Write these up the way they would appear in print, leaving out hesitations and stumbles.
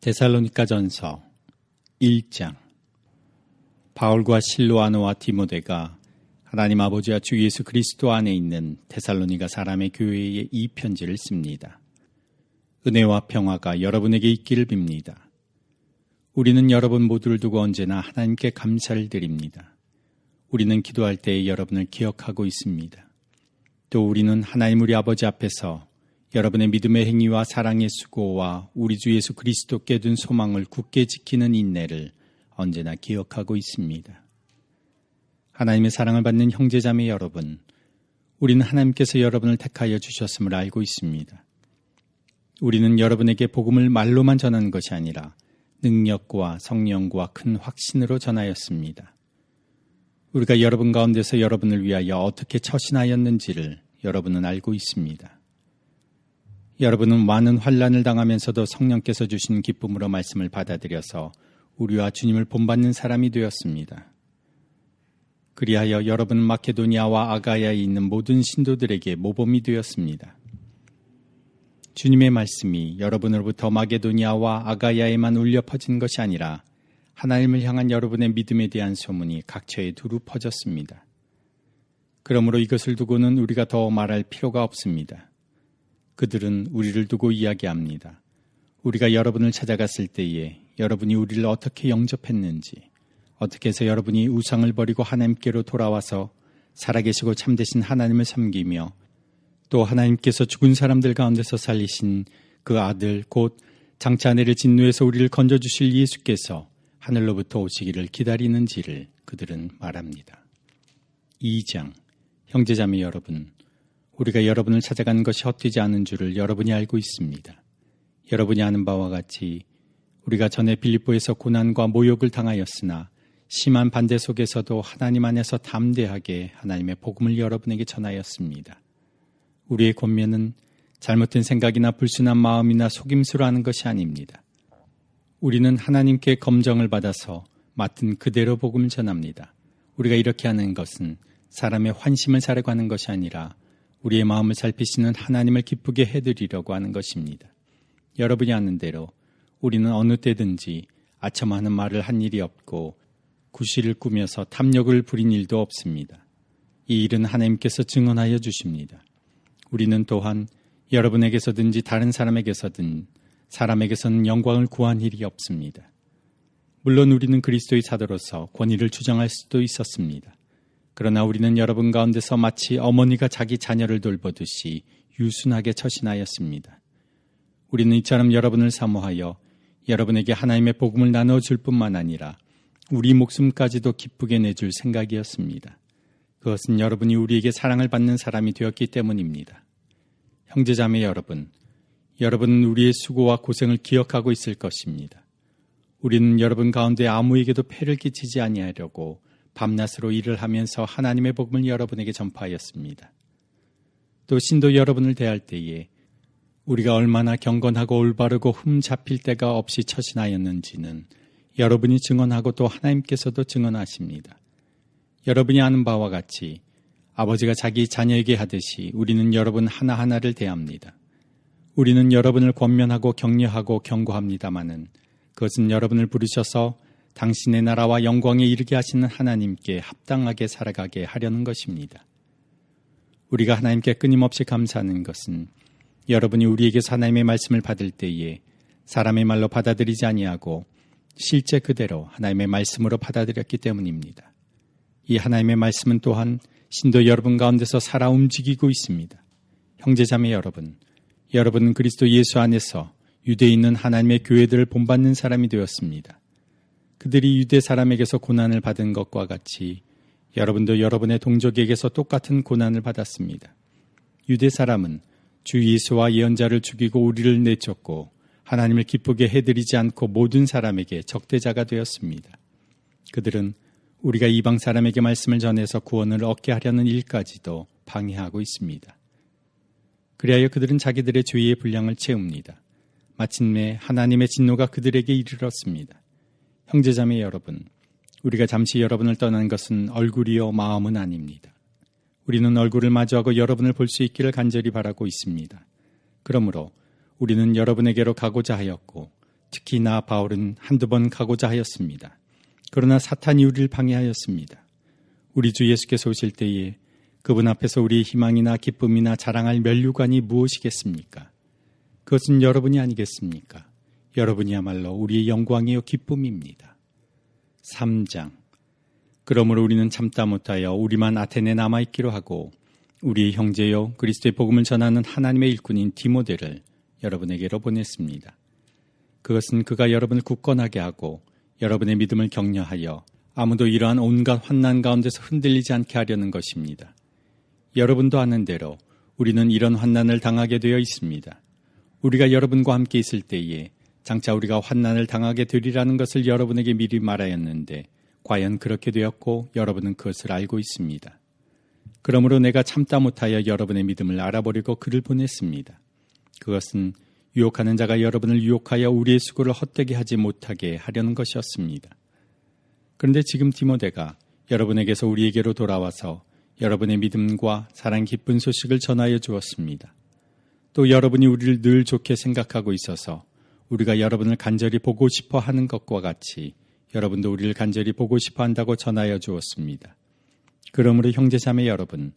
데살로니가전서 1장. 바울과 실로아노와 디모데가 하나님 아버지와 주 예수 그리스도 안에 있는 데살로니가 사람의 교회에 이 편지를 씁니다. 은혜와 평화가 여러분에게 있기를 빕니다. 우리는 여러분 모두를 두고 언제나 하나님께 감사를 드립니다. 우리는 기도할 때에 여러분을 기억하고 있습니다. 또 우리는 하나님 우리 아버지 앞에서 여러분의 믿음의 행위와 사랑의 수고와 우리 주 예수 그리스도께 둔 소망을 굳게 지키는 인내를 언제나 기억하고 있습니다. 하나님의 사랑을 받는 형제자매 여러분, 우리는 하나님께서 여러분을 택하여 주셨음을 알고 있습니다. 우리는 여러분에게 복음을 말로만 전하는 것이 아니라 능력과 성령과 큰 확신으로 전하였습니다. 우리가 여러분 가운데서 여러분을 위하여 어떻게 처신하였는지를 여러분은 알고 있습니다. 여러분은 많은 환난을 당하면서도 성령께서 주신 기쁨으로 말씀을 받아들여서 우리와 주님을 본받는 사람이 되었습니다. 그리하여 여러분은 마케도니아와 아가야에 있는 모든 신도들에게 모범이 되었습니다. 주님의 말씀이 여러분으로부터 마게도니아와 아가야에만 울려 퍼진 것이 아니라 하나님을 향한 여러분의 믿음에 대한 소문이 각처에 두루 퍼졌습니다. 그러므로 이것을 두고는 우리가 더 말할 필요가 없습니다. 그들은 우리를 두고 이야기합니다. 우리가 여러분을 찾아갔을 때에 여러분이 우리를 어떻게 영접했는지, 어떻게 해서 여러분이 우상을 버리고 하나님께로 돌아와서 살아계시고 참되신 하나님을 섬기며 또 하나님께서 죽은 사람들 가운데서 살리신 그 아들 곧 장차 내릴 진노에서 우리를 건져주실 예수께서 하늘로부터 오시기를 기다리는지를 그들은 말합니다. 2장. 형제자매 여러분, 우리가 여러분을 찾아간 것이 헛되지 않은 줄을 여러분이 알고 있습니다. 여러분이 아는 바와 같이 우리가 전에 빌립보에서 고난과 모욕을 당하였으나 심한 반대 속에서도 하나님 안에서 담대하게 하나님의 복음을 여러분에게 전하였습니다. 우리의 권면은 잘못된 생각이나 불순한 마음이나 속임수로 하는 것이 아닙니다. 우리는 하나님께 검정을 받아서 맡은 그대로 복음을 전합니다. 우리가 이렇게 하는 것은 사람의 환심을 사려고 하는 것이 아니라 우리의 마음을 살피시는 하나님을 기쁘게 해드리려고 하는 것입니다. 여러분이 아는 대로 우리는 어느 때든지 아첨하는 말을 한 일이 없고 구실을 꾸며서 탐욕을 부린 일도 없습니다. 이 일은 하나님께서 증언하여 주십니다. 우리는 또한 여러분에게서든지 다른 사람에게서든 사람에게서는 영광을 구한 일이 없습니다. 물론 우리는 그리스도의 사도로서 권위를 주장할 수도 있었습니다. 그러나 우리는 여러분 가운데서 마치 어머니가 자기 자녀를 돌보듯이 유순하게 처신하였습니다. 우리는 이처럼 여러분을 사모하여 여러분에게 하나님의 복음을 나눠줄 뿐만 아니라 우리 목숨까지도 기쁘게 내줄 생각이었습니다. 그것은 여러분이 우리에게 사랑을 받는 사람이 되었기 때문입니다. 형제자매 여러분, 여러분은 우리의 수고와 고생을 기억하고 있을 것입니다. 우리는 여러분 가운데 아무에게도 폐를 끼치지 아니하려고 밤낮으로 일을 하면서 하나님의 복음을 여러분에게 전파하였습니다. 또 신도 여러분을 대할 때에 우리가 얼마나 경건하고 올바르고 흠 잡힐 데가 없이 처신하였는지는 여러분이 증언하고 또 하나님께서도 증언하십니다. 여러분이 아는 바와 같이 아버지가 자기 자녀에게 하듯이 우리는 여러분 하나하나를 대합니다. 우리는 여러분을 권면하고 격려하고 경고합니다마는 그것은 여러분을 부르셔서 당신의 나라와 영광에 이르게 하시는 하나님께 합당하게 살아가게 하려는 것입니다. 우리가 하나님께 끊임없이 감사하는 것은 여러분이 우리에게서 하나님의 말씀을 받을 때에 사람의 말로 받아들이지 아니하고 실제 그대로 하나님의 말씀으로 받아들였기 때문입니다. 이 하나님의 말씀은 또한 신도 여러분 가운데서 살아 움직이고 있습니다. 형제자매 여러분, 여러분은 그리스도 예수 안에서 유대에 있는 하나님의 교회들을 본받는 사람이 되었습니다. 그들이 유대 사람에게서 고난을 받은 것과 같이 여러분도 여러분의 동족에게서 똑같은 고난을 받았습니다. 유대 사람은 주 예수와 예언자를 죽이고 우리를 내쫓고 하나님을 기쁘게 해드리지 않고 모든 사람에게 적대자가 되었습니다. 그들은 우리가 이방 사람에게 말씀을 전해서 구원을 얻게 하려는 일까지도 방해하고 있습니다. 그리하여 그들은 자기들의 죄의 분량을 채웁니다. 마침내 하나님의 진노가 그들에게 이르렀습니다. 형제자매 여러분, 우리가 잠시 여러분을 떠난 것은 얼굴이요 마음은 아닙니다. 우리는 얼굴을 마주하고 여러분을 볼 수 있기를 간절히 바라고 있습니다. 그러므로 우리는 여러분에게로 가고자 하였고 특히 나 바울은 한두 번 가고자 하였습니다. 그러나 사탄이 우리를 방해하였습니다. 우리 주 예수께서 오실 때에 그분 앞에서 우리의 희망이나 기쁨이나 자랑할 면류관이 무엇이겠습니까? 그것은 여러분이 아니겠습니까? 여러분이야말로 우리의 영광이요 기쁨입니다. 3장. 그러므로 우리는 참다 못하여 우리만 아테네에 남아있기로 하고 우리의 형제요 그리스도의 복음을 전하는 하나님의 일꾼인 디모데를 여러분에게로 보냈습니다. 그것은 그가 여러분을 굳건하게 하고 여러분의 믿음을 격려하여 아무도 이러한 온갖 환난 가운데서 흔들리지 않게 하려는 것입니다. 여러분도 아는 대로 우리는 이런 환난을 당하게 되어 있습니다. 우리가 여러분과 함께 있을 때에 장차 우리가 환난을 당하게 되리라는 것을 여러분에게 미리 말하였는데 과연 그렇게 되었고 여러분은 그것을 알고 있습니다. 그러므로 내가 참다 못하여 여러분의 믿음을 알아보려고 그를 보냈습니다. 그것은 유혹하는 자가 여러분을 유혹하여 우리의 수고를 헛되게 하지 못하게 하려는 것이었습니다. 그런데 지금 디모데가 여러분에게서 우리에게로 돌아와서 여러분의 믿음과 사랑 기쁜 소식을 전하여 주었습니다. 또 여러분이 우리를 늘 좋게 생각하고 있어서 우리가 여러분을 간절히 보고 싶어 하는 것과 같이 여러분도 우리를 간절히 보고 싶어 한다고 전하여 주었습니다. 그러므로 형제자매 여러분,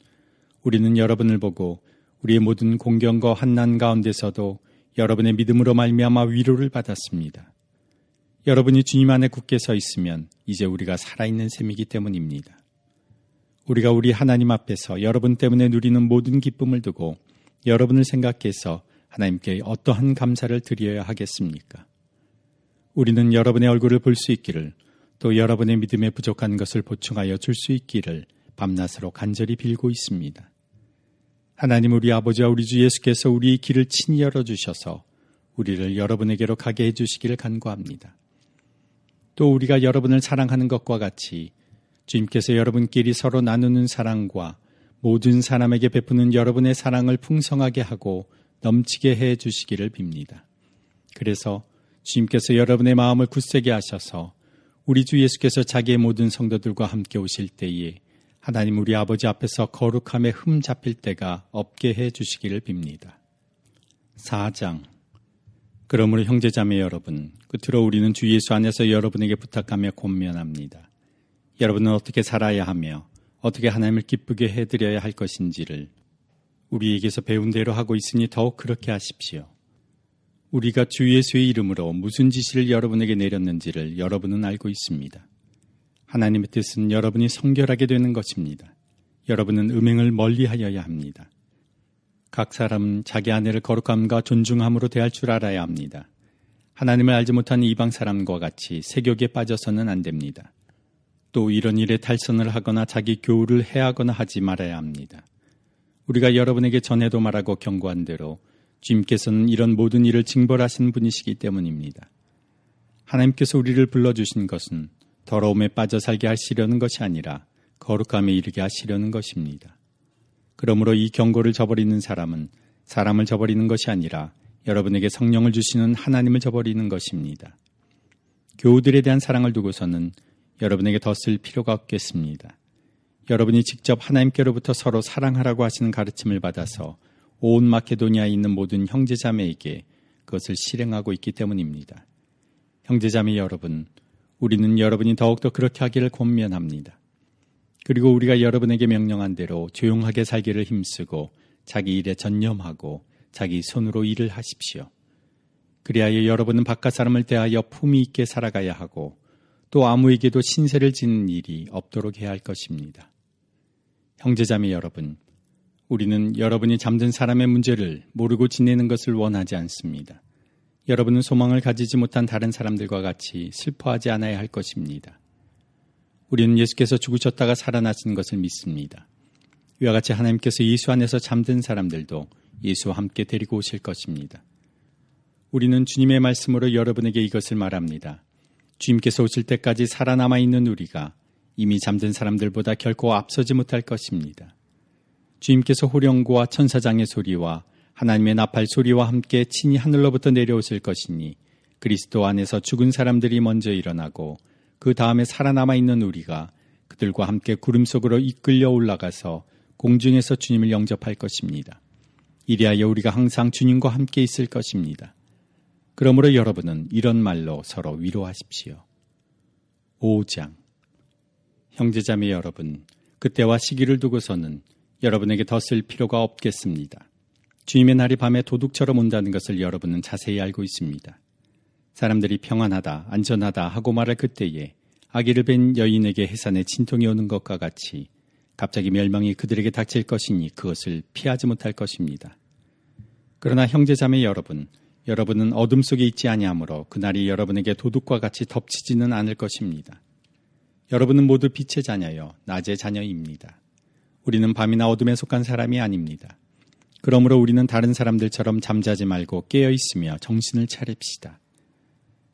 우리는 여러분을 보고 우리의 모든 공경과 환난 가운데서도 여러분의 믿음으로 말미암아 위로를 받았습니다. 여러분이 주님 안에 굳게 서 있으면 이제 우리가 살아있는 셈이기 때문입니다. 우리가 우리 하나님 앞에서 여러분 때문에 누리는 모든 기쁨을 두고 여러분을 생각해서 하나님께 어떠한 감사를 드려야 하겠습니까? 우리는 여러분의 얼굴을 볼 수 있기를 또 여러분의 믿음에 부족한 것을 보충하여 줄 수 있기를 밤낮으로 간절히 빌고 있습니다. 하나님 우리 아버지와 우리 주 예수께서 우리의 길을 친히 열어주셔서 우리를 여러분에게로 가게 해주시기를 간구합니다. 또 우리가 여러분을 사랑하는 것과 같이 주님께서 여러분끼리 서로 나누는 사랑과 모든 사람에게 베푸는 여러분의 사랑을 풍성하게 하고 넘치게 해주시기를 빕니다. 그래서 주님께서 여러분의 마음을 굳세게 하셔서 우리 주 예수께서 자기의 모든 성도들과 함께 오실 때에 하나님 우리 아버지 앞에서 거룩함에 흠 잡힐 때가 없게 해주시기를 빕니다. 4장. 그러므로 형제자매 여러분, 끝으로 우리는 주 예수 안에서 여러분에게 부탁하며 권면합니다. 여러분은 어떻게 살아야 하며 어떻게 하나님을 기쁘게 해드려야 할 것인지를 우리에게서 배운 대로 하고 있으니 더욱 그렇게 하십시오. 우리가 주 예수의 이름으로 무슨 지시를 여러분에게 내렸는지를 여러분은 알고 있습니다. 하나님의 뜻은 여러분이 성결하게 되는 것입니다. 여러분은 음행을 멀리하여야 합니다. 각 사람은 자기 아내를 거룩함과 존중함으로 대할 줄 알아야 합니다. 하나님을 알지 못하는 이방 사람과 같이 세욕에 빠져서는 안 됩니다. 또 이런 일에 탈선을 하거나 자기 교우를 해하거나 하지 말아야 합니다. 우리가 여러분에게 전에도 말하고 경고한 대로 주님께서는 이런 모든 일을 징벌하신 분이시기 때문입니다. 하나님께서 우리를 불러주신 것은 더러움에 빠져 살게 하시려는 것이 아니라 거룩함에 이르게 하시려는 것입니다. 그러므로 이 경고를 저버리는 사람은 사람을 저버리는 것이 아니라 여러분에게 성령을 주시는 하나님을 저버리는 것입니다. 교우들에 대한 사랑을 두고서는 여러분에게 더 쓸 필요가 없겠습니다. 여러분이 직접 하나님께로부터 서로 사랑하라고 하시는 가르침을 받아서 온 마케도니아에 있는 모든 형제자매에게 그것을 실행하고 있기 때문입니다. 형제자매 여러분, 우리는 여러분이 더욱더 그렇게 하기를 권면합니다. 그리고 우리가 여러분에게 명령한 대로 조용하게 살기를 힘쓰고 자기 일에 전념하고 자기 손으로 일을 하십시오. 그리하여 여러분은 바깥 사람을 대하여 품위 있게 살아가야 하고 또 아무에게도 신세를 지는 일이 없도록 해야 할 것입니다. 형제자매 여러분, 우리는 여러분이 잠든 사람의 문제를 모르고 지내는 것을 원하지 않습니다. 여러분은 소망을 가지지 못한 다른 사람들과 같이 슬퍼하지 않아야 할 것입니다. 우리는 예수께서 죽으셨다가 살아나신 것을 믿습니다. 이와 같이 하나님께서 예수 안에서 잠든 사람들도 예수와 함께 데리고 오실 것입니다. 우리는 주님의 말씀으로 여러분에게 이것을 말합니다. 주님께서 오실 때까지 살아남아 있는 우리가 이미 잠든 사람들보다 결코 앞서지 못할 것입니다. 주님께서 호령과 천사장의 소리와 하나님의 나팔 소리와 함께 친히 하늘로부터 내려오실 것이니 그리스도 안에서 죽은 사람들이 먼저 일어나고 그 다음에 살아남아 있는 우리가 그들과 함께 구름 속으로 이끌려 올라가서 공중에서 주님을 영접할 것입니다. 이리하여 우리가 항상 주님과 함께 있을 것입니다. 그러므로 여러분은 이런 말로 서로 위로하십시오. 5장. 형제자매 여러분, 그때와 시기를 두고서는 여러분에게 더 쓸 필요가 없겠습니다. 주님의 날이 밤에 도둑처럼 온다는 것을 여러분은 자세히 알고 있습니다. 사람들이 평안하다, 안전하다 하고 말할 그때에 아기를 뵌 여인에게 해산의 진통이 오는 것과 같이 갑자기 멸망이 그들에게 닥칠 것이니 그것을 피하지 못할 것입니다. 그러나 형제자매 여러분, 여러분은 어둠 속에 있지 아니하므로 그날이 여러분에게 도둑과 같이 덮치지는 않을 것입니다. 여러분은 모두 빛의 자녀요, 낮의 자녀입니다. 우리는 밤이나 어둠에 속한 사람이 아닙니다. 그러므로 우리는 다른 사람들처럼 잠자지 말고 깨어 있으며 정신을 차립시다.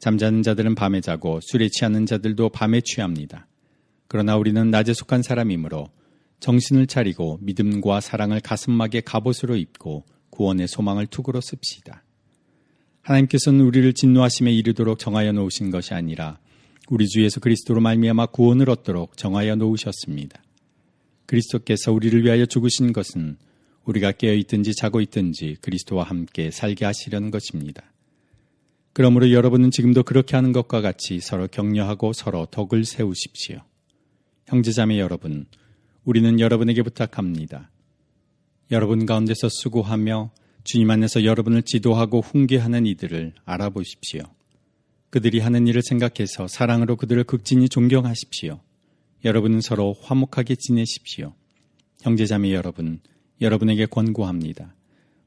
잠자는 자들은 밤에 자고 술에 취하는 자들도 밤에 취합니다. 그러나 우리는 낮에 속한 사람이므로 정신을 차리고 믿음과 사랑을 가슴막에 갑옷으로 입고 구원의 소망을 투구로 씁시다. 하나님께서는 우리를 진노하심에 이르도록 정하여 놓으신 것이 아니라 우리 주 예수 그리스도로 말미암아 구원을 얻도록 정하여 놓으셨습니다. 그리스도께서 우리를 위하여 죽으신 것은 우리가 깨어있든지 자고 있든지 그리스도와 함께 살게 하시려는 것입니다. 그러므로 여러분은 지금도 그렇게 하는 것과 같이 서로 격려하고 서로 덕을 세우십시오. 형제자매 여러분, 우리는 여러분에게 부탁합니다. 여러분 가운데서 수고하며 주님 안에서 여러분을 지도하고 훈계하는 이들을 알아보십시오. 그들이 하는 일을 생각해서 사랑으로 그들을 극진히 존경하십시오. 여러분은 서로 화목하게 지내십시오. 형제자매 여러분, 여러분에게 권고합니다.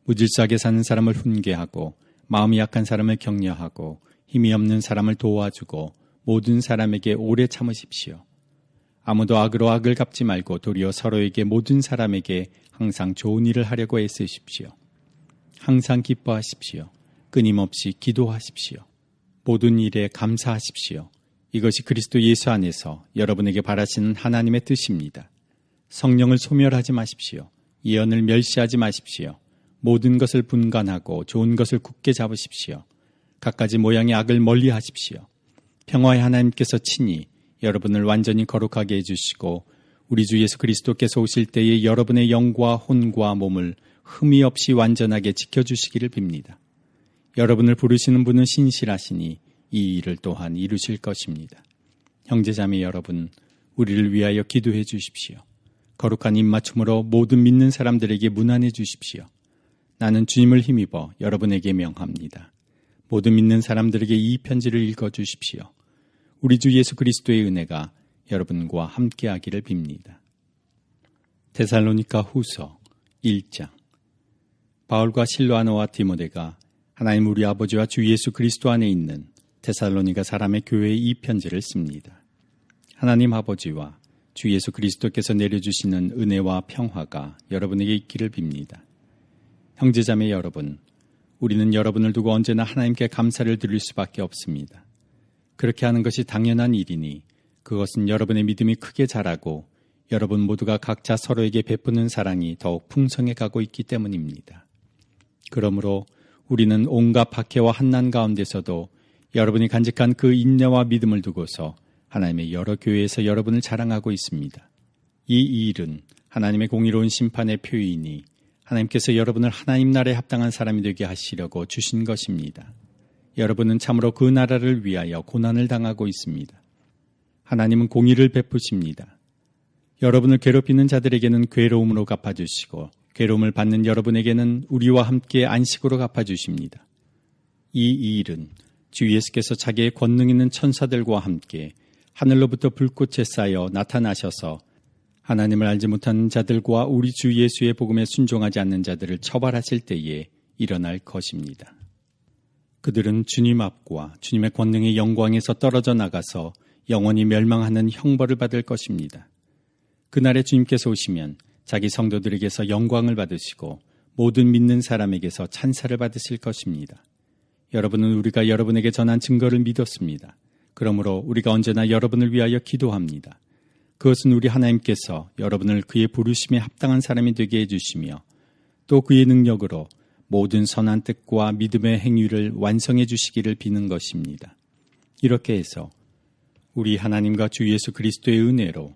무질서하게 사는 사람을 훈계하고 마음이 약한 사람을 격려하고 힘이 없는 사람을 도와주고 모든 사람에게 오래 참으십시오. 아무도 악으로 악을 갚지 말고 도리어 서로에게 모든 사람에게 항상 좋은 일을 하려고 애쓰십시오. 항상 기뻐하십시오. 끊임없이 기도하십시오. 모든 일에 감사하십시오. 이것이 그리스도 예수 안에서 여러분에게 바라시는 하나님의 뜻입니다. 성령을 소멸하지 마십시오. 예언을 멸시하지 마십시오. 모든 것을 분간하고 좋은 것을 굳게 잡으십시오. 갖가지 모양의 악을 멀리 하십시오. 평화의 하나님께서 친히 여러분을 완전히 거룩하게 해주시고 우리 주 예수 그리스도께서 오실 때에 여러분의 영과 혼과 몸을 흠이 없이 완전하게 지켜주시기를 빕니다. 여러분을 부르시는 분은 신실하시니 이 일을 또한 이루실 것입니다. 형제자매 여러분, 우리를 위하여 기도해 주십시오. 거룩한 입맞춤으로 모든 믿는 사람들에게 문안해 주십시오. 나는 주님을 힘입어 여러분에게 명합니다. 모든 믿는 사람들에게 이 편지를 읽어 주십시오. 우리 주 예수 그리스도의 은혜가 여러분과 함께하기를 빕니다. 데살로니가 후서 1장. 바울과 실로아노와 디모데가 하나님 우리 아버지와 주 예수 그리스도 안에 있는 데살로니가 사람의 교회에 이 편지를 씁니다. 하나님 아버지와 주 예수 그리스도께서 내려주시는 은혜와 평화가 여러분에게 있기를 빕니다. 형제자매 여러분, 우리는 여러분을 두고 언제나 하나님께 감사를 드릴 수밖에 없습니다. 그렇게 하는 것이 당연한 일이니 그것은 여러분의 믿음이 크게 자라고 여러분 모두가 각자 서로에게 베푸는 사랑이 더욱 풍성해 가고 있기 때문입니다. 그러므로 우리는 온갖 박해와 환난 가운데서도 여러분이 간직한 그 인내와 믿음을 두고서 하나님의 여러 교회에서 여러분을 자랑하고 있습니다. 이 일은 하나님의 공의로운 심판의 표이니 하나님께서 여러분을 하나님 나라에 합당한 사람이 되게 하시려고 주신 것입니다. 여러분은 참으로 그 나라를 위하여 고난을 당하고 있습니다. 하나님은 공의를 베푸십니다. 여러분을 괴롭히는 자들에게는 괴로움으로 갚아주시고 괴로움을 받는 여러분에게는 우리와 함께 안식으로 갚아주십니다. 이 일은 주 예수께서 자기의 권능 있는 천사들과 함께 하늘로부터 불꽃에 쌓여 나타나셔서 하나님을 알지 못하는 자들과 우리 주 예수의 복음에 순종하지 않는 자들을 처벌하실 때에 일어날 것입니다. 그들은 주님 앞과 주님의 권능의 영광에서 떨어져 나가서 영원히 멸망하는 형벌을 받을 것입니다. 그날에 주님께서 오시면 자기 성도들에게서 영광을 받으시고 모든 믿는 사람에게서 찬사를 받으실 것입니다. 여러분은 우리가 여러분에게 전한 증거를 믿었습니다. 그러므로 우리가 언제나 여러분을 위하여 기도합니다. 그것은 우리 하나님께서 여러분을 그의 부르심에 합당한 사람이 되게 해주시며 또 그의 능력으로 모든 선한 뜻과 믿음의 행위를 완성해 주시기를 비는 것입니다. 이렇게 해서 우리 하나님과 주 예수 그리스도의 은혜로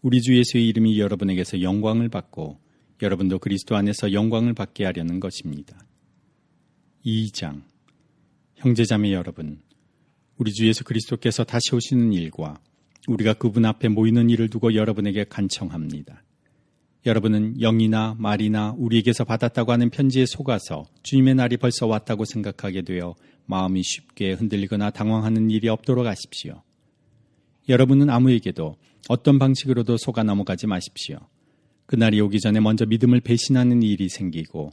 우리 주 예수의 이름이 여러분에게서 영광을 받고 여러분도 그리스도 안에서 영광을 받게 하려는 것입니다. 2장. 형제자매 여러분, 우리 주 예수 그리스도께서 다시 오시는 일과 우리가 그분 앞에 모이는 일을 두고 여러분에게 간청합니다. 여러분은 영이나 말이나 우리에게서 받았다고 하는 편지에 속아서 주님의 날이 벌써 왔다고 생각하게 되어 마음이 쉽게 흔들리거나 당황하는 일이 없도록 하십시오. 여러분은 아무에게도 어떤 방식으로도 속아 넘어가지 마십시오. 그날이 오기 전에 먼저 믿음을 배신하는 일이 생기고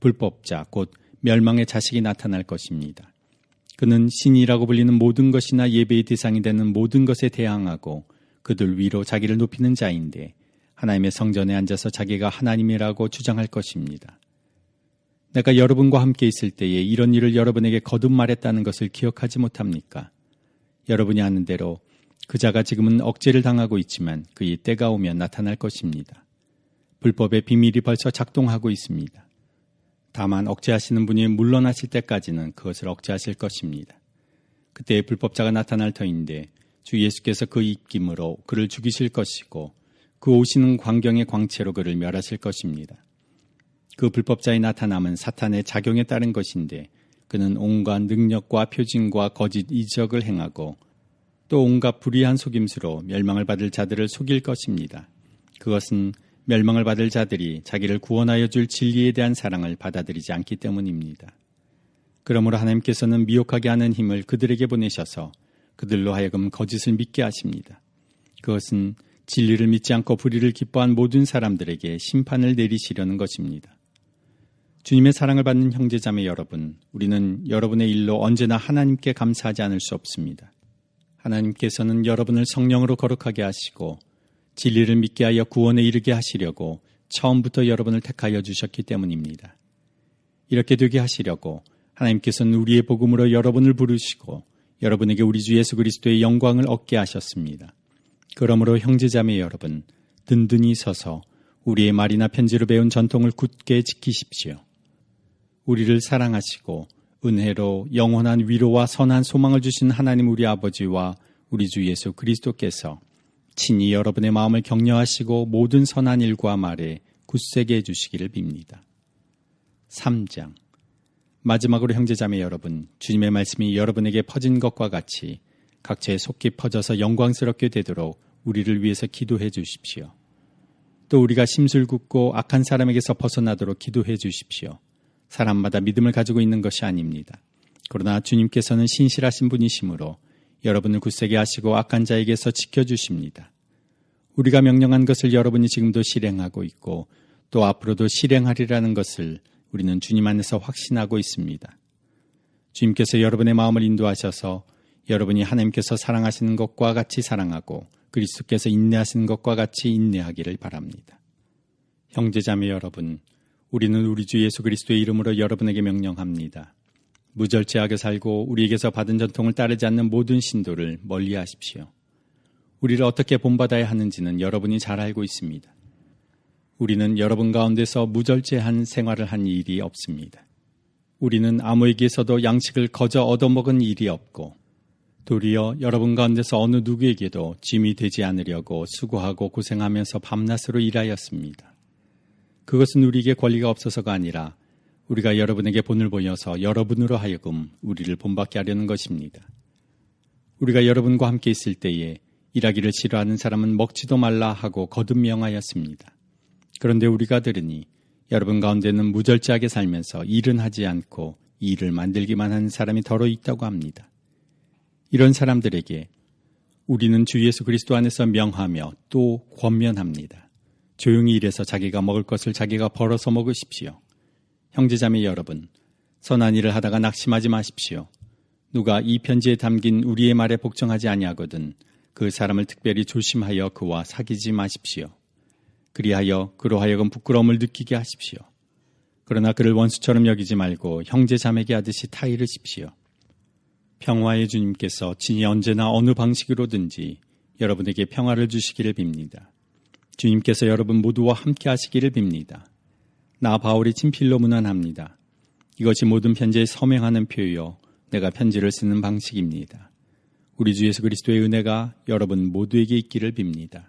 불법자 곧 멸망의 자식이 나타날 것입니다. 그는 신이라고 불리는 모든 것이나 예배의 대상이 되는 모든 것에 대항하고 그들 위로 자기를 높이는 자인데 하나님의 성전에 앉아서 자기가 하나님이라고 주장할 것입니다. 내가 여러분과 함께 있을 때에 이런 일을 여러분에게 거듭 말했다는 것을 기억하지 못합니까? 여러분이 아는 대로 그 자가 지금은 억제를 당하고 있지만 그의 때가 오면 나타날 것입니다. 불법의 비밀이 벌써 작동하고 있습니다. 다만 억제하시는 분이 물러나실 때까지는 그것을 억제하실 것입니다. 그때 불법자가 나타날 터인데 주 예수께서 그 입김으로 그를 죽이실 것이고 그 오시는 광경의 광채로 그를 멸하실 것입니다. 그 불법자의 나타남은 사탄의 작용에 따른 것인데 그는 온갖 능력과 표징과 거짓 이적을 행하고 또 온갖 불의한 속임수로 멸망을 받을 자들을 속일 것입니다. 그것은 멸망을 받을 자들이 자기를 구원하여 줄 진리에 대한 사랑을 받아들이지 않기 때문입니다. 그러므로 하나님께서는 미혹하게 하는 힘을 그들에게 보내셔서 그들로 하여금 거짓을 믿게 하십니다. 그것은 진리를 믿지 않고 불의를 기뻐한 모든 사람들에게 심판을 내리시려는 것입니다. 주님의 사랑을 받는 형제자매 여러분, 우리는 여러분의 일로 언제나 하나님께 감사하지 않을 수 없습니다. 하나님께서는 여러분을 성령으로 거룩하게 하시고 진리를 믿게 하여 구원에 이르게 하시려고 처음부터 여러분을 택하여 주셨기 때문입니다. 이렇게 되게 하시려고 하나님께서는 우리의 복음으로 여러분을 부르시고 여러분에게 우리 주 예수 그리스도의 영광을 얻게 하셨습니다. 그러므로 형제자매 여러분, 든든히 서서 우리의 말이나 편지로 배운 전통을 굳게 지키십시오. 우리를 사랑하시고 은혜로 영원한 위로와 선한 소망을 주신 하나님 우리 아버지와 우리 주 예수 그리스도께서 친히 여러분의 마음을 격려하시고 모든 선한 일과 말에 굳세게 해주시기를 빕니다. 3장. 마지막으로 형제자매 여러분, 주님의 말씀이 여러분에게 퍼진 것과 같이 각처에 속히 퍼져서 영광스럽게 되도록 우리를 위해서 기도해 주십시오. 또 우리가 심술궂고 악한 사람에게서 벗어나도록 기도해 주십시오. 사람마다 믿음을 가지고 있는 것이 아닙니다. 그러나 주님께서는 신실하신 분이시므로 여러분을 굳세게 하시고 악한 자에게서 지켜주십니다. 우리가 명령한 것을 여러분이 지금도 실행하고 있고 또 앞으로도 실행하리라는 것을 우리는 주님 안에서 확신하고 있습니다. 주님께서 여러분의 마음을 인도하셔서 여러분이 하나님께서 사랑하시는 것과 같이 사랑하고 그리스도께서 인내하시는 것과 같이 인내하기를 바랍니다. 형제자매 여러분, 우리는 우리 주 예수 그리스도의 이름으로 여러분에게 명령합니다. 무절제하게 살고 우리에게서 받은 전통을 따르지 않는 모든 신도를 멀리하십시오. 우리를 어떻게 본받아야 하는지는 여러분이 잘 알고 있습니다. 우리는 여러분 가운데서 무절제한 생활을 한 일이 없습니다. 우리는 아무에게서도 양식을 거저 얻어먹은 일이 없고 도리어 여러분 가운데서 어느 누구에게도 짐이 되지 않으려고 수고하고 고생하면서 밤낮으로 일하였습니다. 그것은 우리에게 권리가 없어서가 아니라 우리가 여러분에게 본을 보여서 여러분으로 하여금 우리를 본받게 하려는 것입니다. 우리가 여러분과 함께 있을 때에 일하기를 싫어하는 사람은 먹지도 말라 하고 거듭 명하였습니다. 그런데 우리가 들으니 여러분 가운데는 무절제하게 살면서 일은 하지 않고 일을 만들기만 하는 사람이 더러 있다고 합니다. 이런 사람들에게 우리는 주 예수 그리스도 안에서 명하며 또 권면합니다. 조용히 일해서 자기가 먹을 것을 자기가 벌어서 먹으십시오. 형제자매 여러분, 선한 일을 하다가 낙심하지 마십시오. 누가 이 편지에 담긴 우리의 말에 복종하지 아니하거든 그 사람을 특별히 조심하여 그와 사귀지 마십시오. 그리하여 그로 하여금 부끄러움을 느끼게 하십시오. 그러나 그를 원수처럼 여기지 말고 형제 자매에게 하듯이 타이르십시오. 평화의 주님께서 친히 언제나 어느 방식으로든지 여러분에게 평화를 주시기를 빕니다. 주님께서 여러분 모두와 함께 하시기를 빕니다. 나 바울이 친필로 문안합니다. 이것이 모든 편지에 서명하는 표요 내가 편지를 쓰는 방식입니다. 우리 주 예수 그리스도의 은혜가 여러분 모두에게 있기를 빕니다.